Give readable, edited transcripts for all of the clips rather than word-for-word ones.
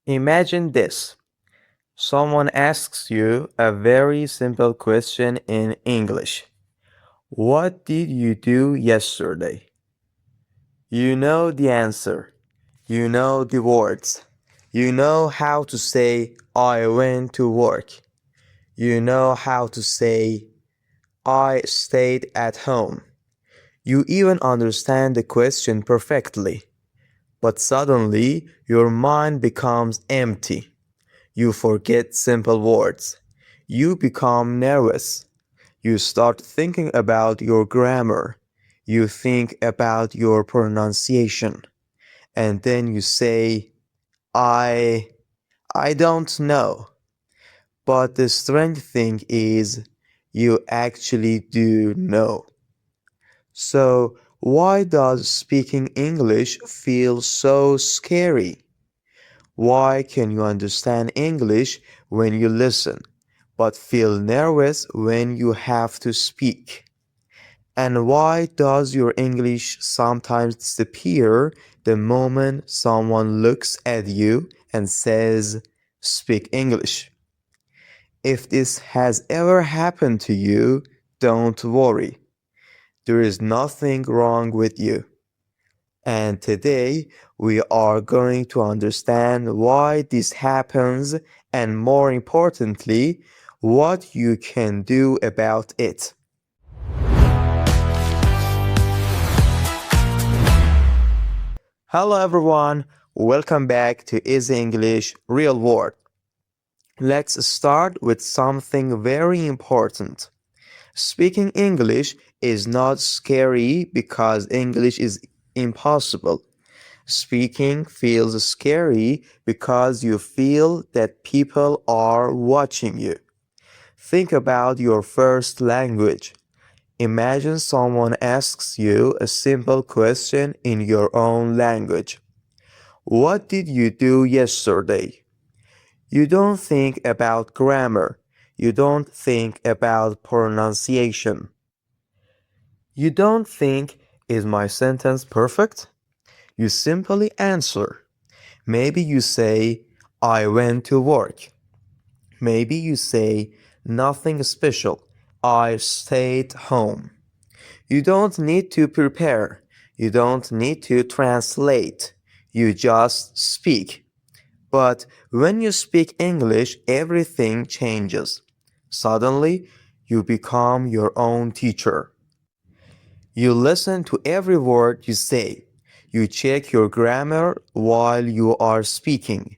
Imagine this. Someone asks you a very simple question in English. What did you do yesterday? You know the answer. You know the words. You know how to say, I went to work. You know how to say, I stayed at home. You even understand the question perfectly. But suddenly, your mind becomes empty. You forget simple words. You become nervous. You start thinking about your grammar. You think about your pronunciation. And then you say, I I don't know. But the strange thing is you actually do know. So why does speaking English feel so scary? Why can you understand English when you listen, but feel nervous when you have to speak? And why does your English sometimes disappear the moment someone looks at you and says, speak English? If this has ever happened to you, don't worry. There is nothing wrong with you. And today we are going to understand why this happens and, more importantly, what you can do about it. Hello everyone, welcome back to Easy English Real World. Let's start with something very important. Speaking English is not scary because English is impossible. Speaking feels scary because you feel that people are watching you. Think about your first language. Imagine someone asks you a simple question in your own language. What did you do yesterday? You don't think about grammar. You don't think about pronunciation. You don't think, is my sentence perfect? You simply answer. Maybe you say, I went to work. Maybe you say, nothing special. I stayed home. You don't need to prepare. You don't need to translate. You just speak. But when you speak English, everything changes. Suddenly, you become your own teacher. You listen to every word you say. You check your grammar while you are speaking.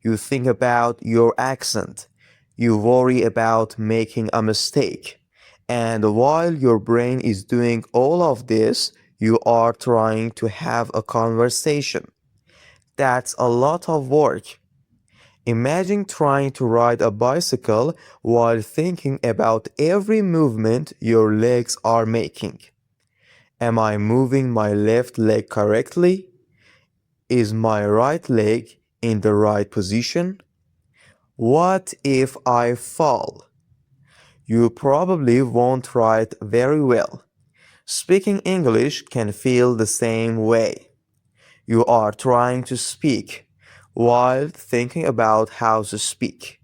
You think about your accent. You worry about making a mistake. And while your brain is doing all of this, you are trying to have a conversation. That's a lot of work. Imagine trying to ride a bicycle while thinking about every movement your legs are making. Am I moving my left leg correctly? Is my right leg in the right position? What if I fall? You probably won't write very well. Speaking English can feel the same way. You are trying to speak while thinking about how to speak.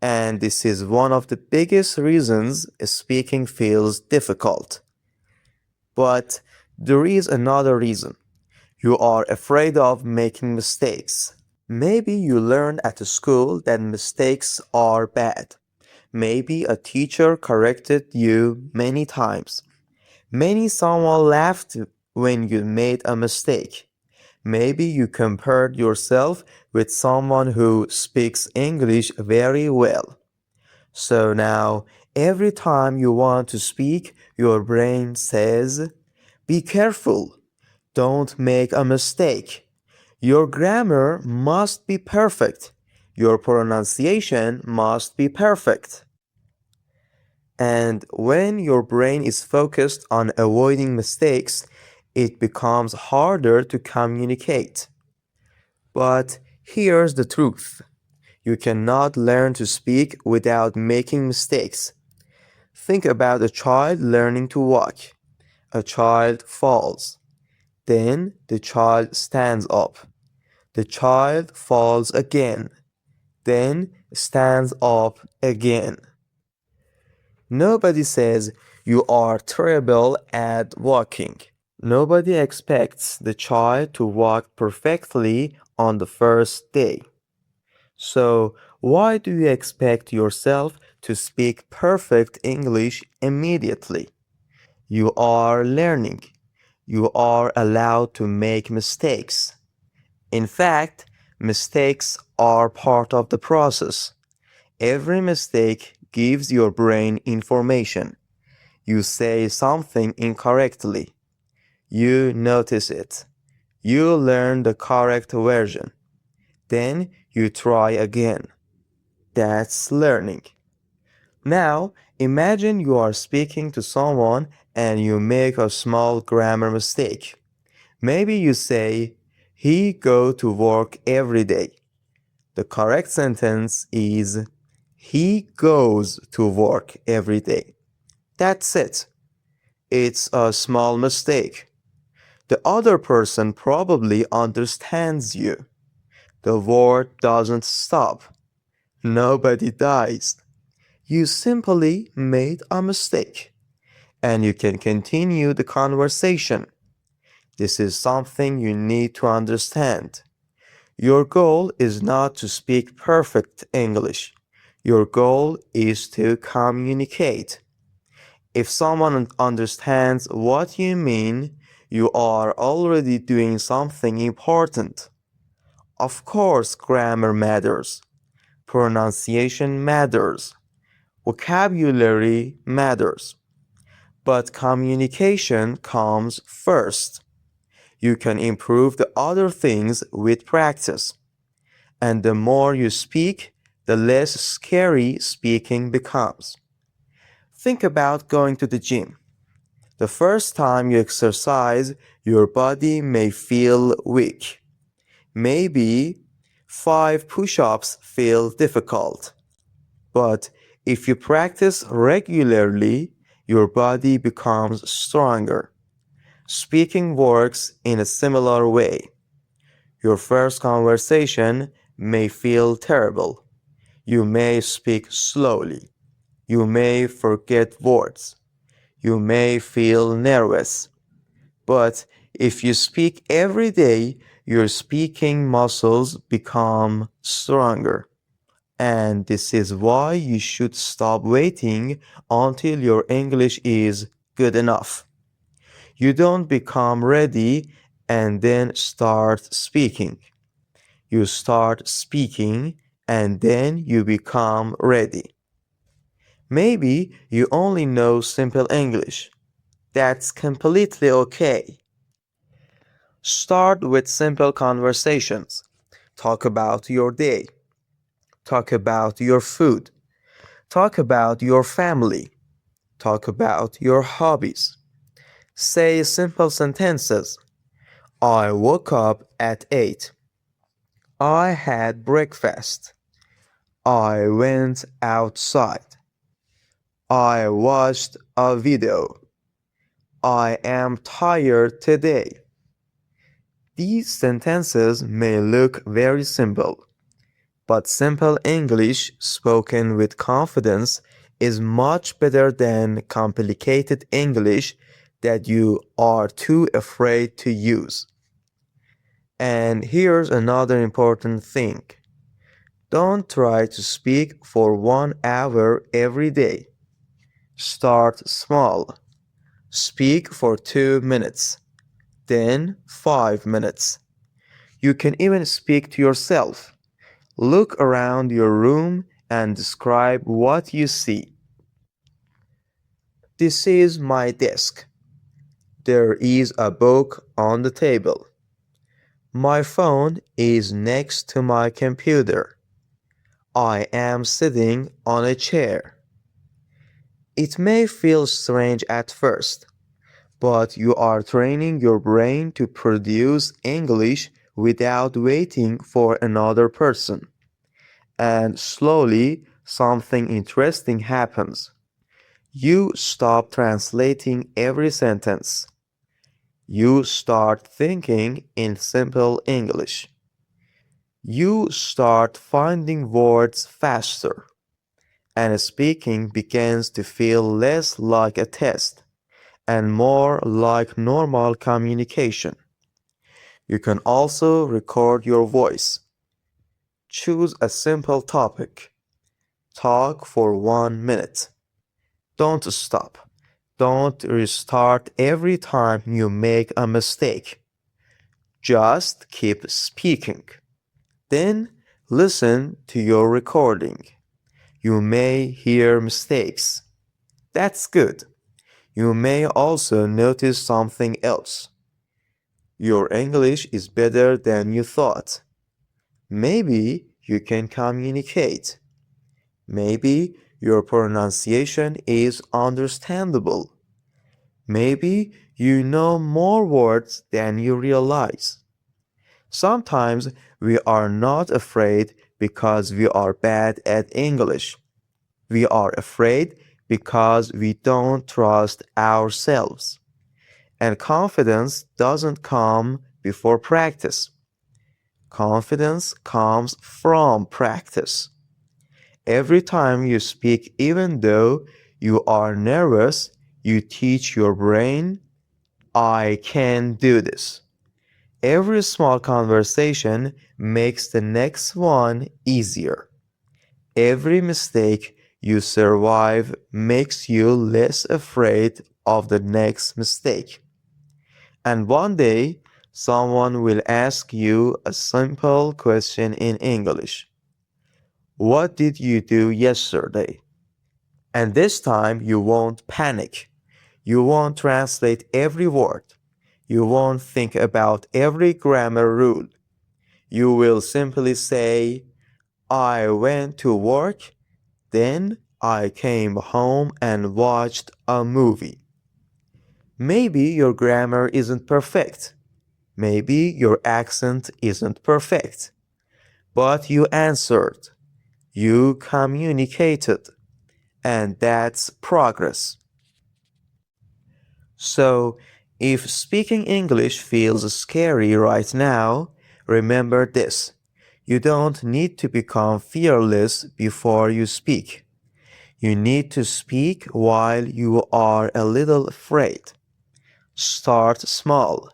And this is one of the biggest reasons speaking feels difficult. But there is another reason. You are afraid of making mistakes. Maybe you learned at school that mistakes are bad. Maybe a teacher corrected you many times. Maybe someone laughed when you made a mistake. Maybe you compared yourself with someone who speaks English very well. So now, every time you want to speak, your brain says, be careful, don't make a mistake. Your grammar must be perfect. Your pronunciation must be perfect. And when your brain is focused on avoiding mistakes, it becomes harder to communicate. But here's the truth. You cannot learn to speak without making mistakes. Think about a child learning to walk. A child falls. Then the child stands up. The child falls again, then stands up again. Nobody says you are terrible at walking. Nobody expects the child to walk perfectly on the first day. So, why do you expect yourself to speak perfect English immediately? You are learning. You are allowed to make mistakes. In fact, mistakes are part of the process. Every mistake gives your brain information. You say something incorrectly. You notice it. You learn the correct version. Then you try again. That's learning. Now, imagine you are speaking to someone and you make a small grammar mistake. Maybe you say, he go to work every day. The correct sentence is, he goes to work every day. That's it. It's a small mistake. The other person probably understands you. The word doesn't stop. Nobody dies. You simply made a mistake. And you can continue the conversation. This is something you need to understand. Your goal is not to speak perfect English. Your goal is to communicate. If someone understands what you mean, you are already doing something important. Of course, grammar matters. Pronunciation matters. Vocabulary matters. But communication comes first. You can improve the other things with practice. And the more you speak, the less scary speaking becomes. Think about going to the gym. The first time you exercise, your body may feel weak. Maybe 5 push-ups feel difficult. But if you practice regularly, your body becomes stronger. Speaking works in a similar way. Your first conversation may feel terrible. You may speak slowly. You may forget words. You may feel nervous. But if you speak every day, your speaking muscles become stronger. And this is why you should stop waiting until your English is good enough. You don't become ready and then start speaking. You start speaking and then you become ready. Maybe you only know simple English. That's completely okay. Start with simple conversations. Talk about your day. Talk about your food. Talk about your family. Talk about your hobbies. Say simple sentences. I woke up at 8. I had breakfast. I went outside. I watched a video. I am tired today. These sentences may look very simple, but simple English spoken with confidence is much better than complicated English that you are too afraid to use. And here's another important thing. Don't try to speak for 1 hour every day. Start small. Speak for 2 minutes, then 5 minutes. You can even speak to yourself. Look around your room and describe what you see. This is my desk. There is a book on the table. My phone is next to my computer. I am sitting on a chair. It may feel strange at first, but you are training your brain to produce English without waiting for another person. And slowly, something interesting happens. You stop translating every sentence. You start thinking in simple English. You start finding words faster, and speaking begins to feel less like a test and more like normal communication. You can also record your voice. Choose a simple topic. Talk for 1 minute. Don't stop. Don't restart every time you make a mistake. Just keep speaking. Then listen to your recording. You may hear mistakes. That's good. You may also notice something else. Your English is better than you thought. Maybe you can communicate. Maybe your pronunciation is understandable. Maybe you know more words than you realize. Sometimes we are not afraid because we are bad at English. We are afraid because we don't trust ourselves. And confidence doesn't come before practice. Confidence comes from practice. Every time you speak, even though you are nervous, you teach your brain, I can do this. Every small conversation makes the next one easier. Every mistake you survive makes you less afraid of the next mistake. And one day, someone will ask you a simple question in English. What did you do yesterday? And this time you won't panic. You won't translate every word. You won't think about every grammar rule. You will simply say, I went to work, then I came home and watched a movie. Maybe your grammar isn't perfect. Maybe your accent isn't perfect. But you answered. You communicated. And that's progress. So, if speaking English feels scary right now, remember this. You don't need to become fearless before you speak. You need to speak while you are a little afraid. Start small.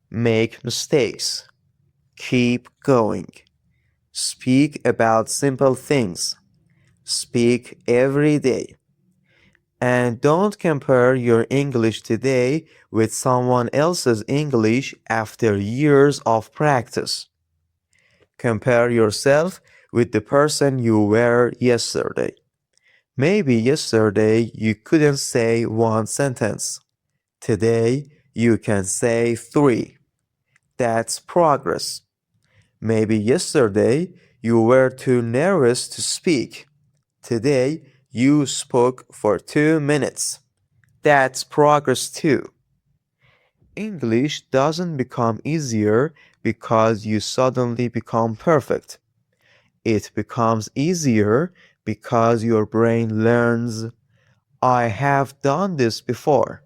Make mistakes. Keep going. Speak about simple things. Speak every day. And don't compare your English today with someone else's English after years of practice. Compare yourself with the person you were yesterday. Maybe yesterday you couldn't say one sentence. Today you can say 3. That's progress. Maybe yesterday you were too nervous to speak. Today you spoke for 2 minutes. That's progress too. English doesn't become easier because you suddenly become perfect. It becomes easier because your brain learns, I have done this before.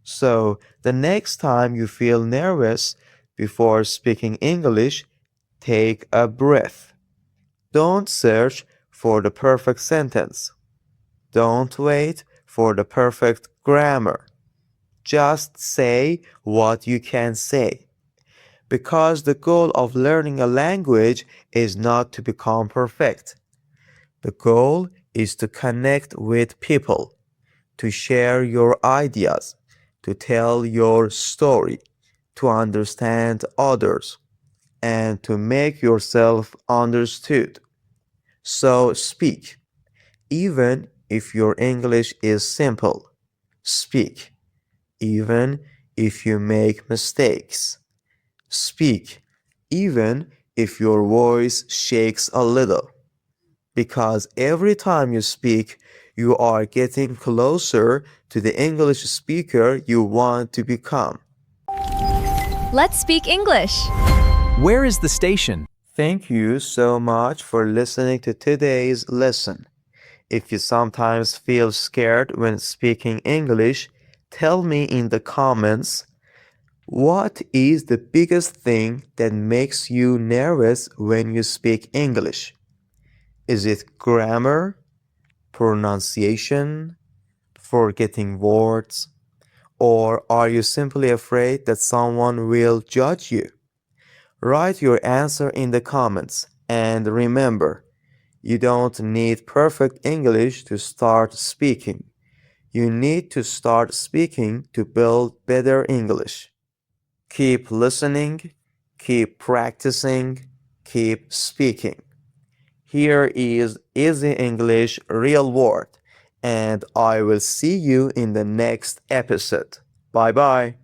So the next time you feel nervous before speaking English, take a breath. Don't search for the perfect sentence. Don't wait for the perfect grammar. Just say what you can say. Because the goal of learning a language is not to become perfect. The goal is to connect with people, to share your ideas, to tell your story, to understand others, and to make yourself understood. So speak, even if your English is simple. Speak, even if you make mistakes. Speak, even if your voice shakes a little. Because every time you speak, you are getting closer to the English speaker you want to become. Let's speak English. Where is the station? Thank you so much for listening to today's lesson. If you sometimes feel scared when speaking English, tell me in the comments. What is the biggest thing that makes you nervous when you speak English? Is it grammar, pronunciation, forgetting words, or are you simply afraid that someone will judge you? Write your answer in the comments and remember, you don't need perfect English to start speaking. You need to start speaking to build better English. Keep listening, keep practicing, keep speaking. Here is Easy English Real Word, and I will see you in the next episode. Bye bye.